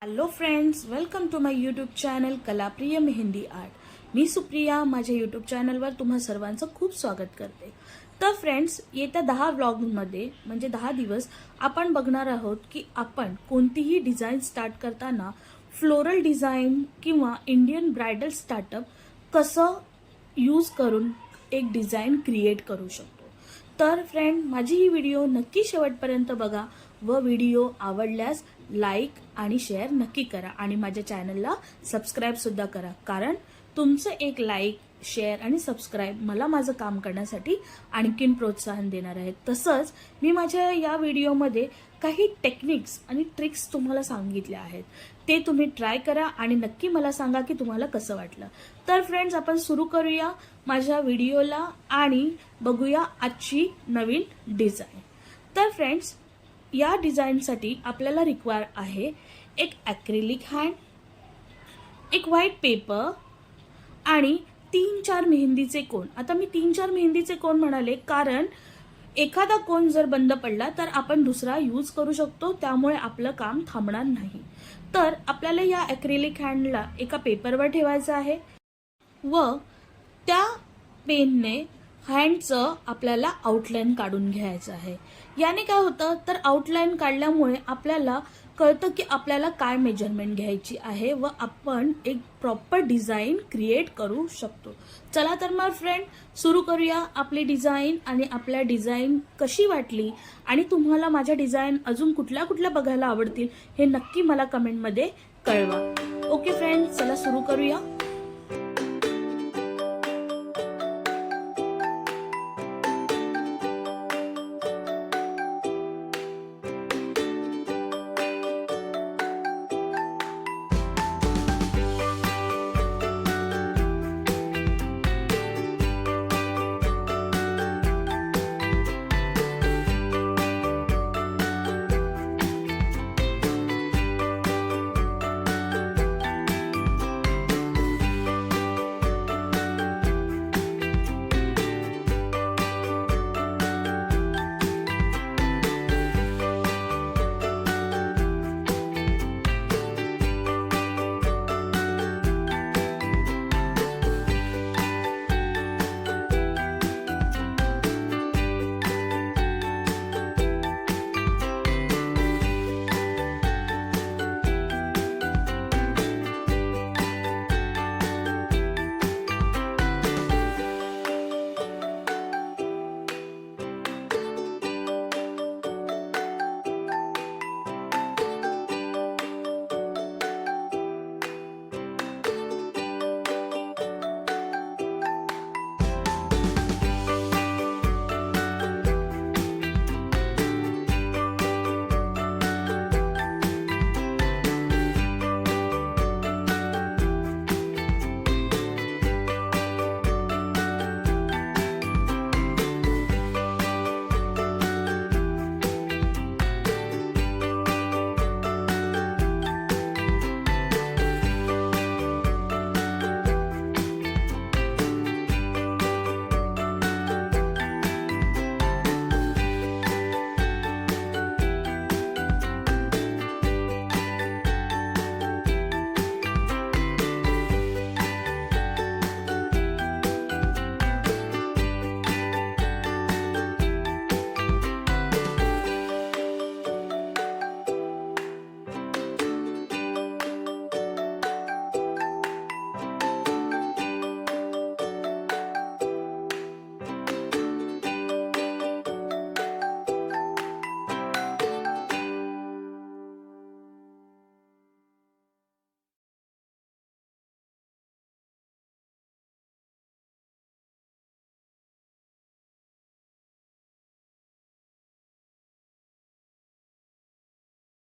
Hello friends, welcome to my YouTube channel Kalapriya mehndi art. मी सुप्रिया माझ्या YouTube चॅनलवर तुम्हा सर्वांचं खूप स्वागत करते। तर फ्रेंड्स, येत्या 10 व्लॉगमध्ये म्हणजे 10 दिवस आपण बघणार आहोत की आपण कोणतीही डिझाईन स्टार्ट करताना फ्लोरल डिझाईन किंवा इंडियन ब्रायडल स्टार्टअप कसं यूज करून एक डिझाईन क्रिएट करू शकतो। तर फ्रेंड, माझी ही व्हिडिओ नक्की शेवटपर्यंत बघा व व्हिडिओ आवडल्यास लाईक आणि शेअर नक्की करा आणि माझ्या चॅनलला सबस्क्राईब सुद्धा करा, कारण तुमचं एक लाईक, शेअर आणि सबस्क्राईब मला माझं काम करण्यासाठी आणखीन प्रोत्साहन देणार आहे। तसंच मी माझ्या या व्हिडिओमध्ये काही टेक्निक्स आणि ट्रिक्स तुम्हाला सांगितल्या आहेत, ते तुम्ही ट्राय करा आणि नक्की मला सांगा की तुम्हाला कसं वाटलं। तर फ्रेंड्स, आपण सुरू करूया माझ्या व्हिडिओला आणि बघूया आजची नवीन डिझाईन। तर फ्रेंड्स, या डिझाईनसाठी आपल्याला रिक्वायर आहे एक ॲक्रिलिक हँड, एक व्हाईट पेपर आणि 3-4 मेहंदीचे कोन। आता मी 3-4 मेहंदीचे कोन म्हणाले कारण एखादा कोन जर बंद पडला तर आपण दुसरा यूज करू शकतो, त्यामुळे आपलं काम थांबणार नाही। तर आपल्याला या ॲक्रिलिक हँडला एका पेपरवर ठेवायचं आहे व त्या पेनने हँडचं आपल्याला आउटलाईन काढून घ्यायचं आहे। याने काय होतं तर आउटलाईन काढल्यामुळे आपल्याला कळतं की आपल्याला काय मेजरमेंट घ्यायची आहे व आपण एक प्रॉपर डिझाईन क्रिएट करू शकतो। चला तर मग फ्रेंड, सुरू करूया आपली डिझाईन आणि आपल्या डिझाईन कशी वाटली आणि तुम्हाला माझ्या डिझाईन अजून कुठल्या कुठल्या बघायला आवडतील हे नक्की मला कमेंटमध्ये कळवा। ओके फ्रेंड, चला सुरू करूया।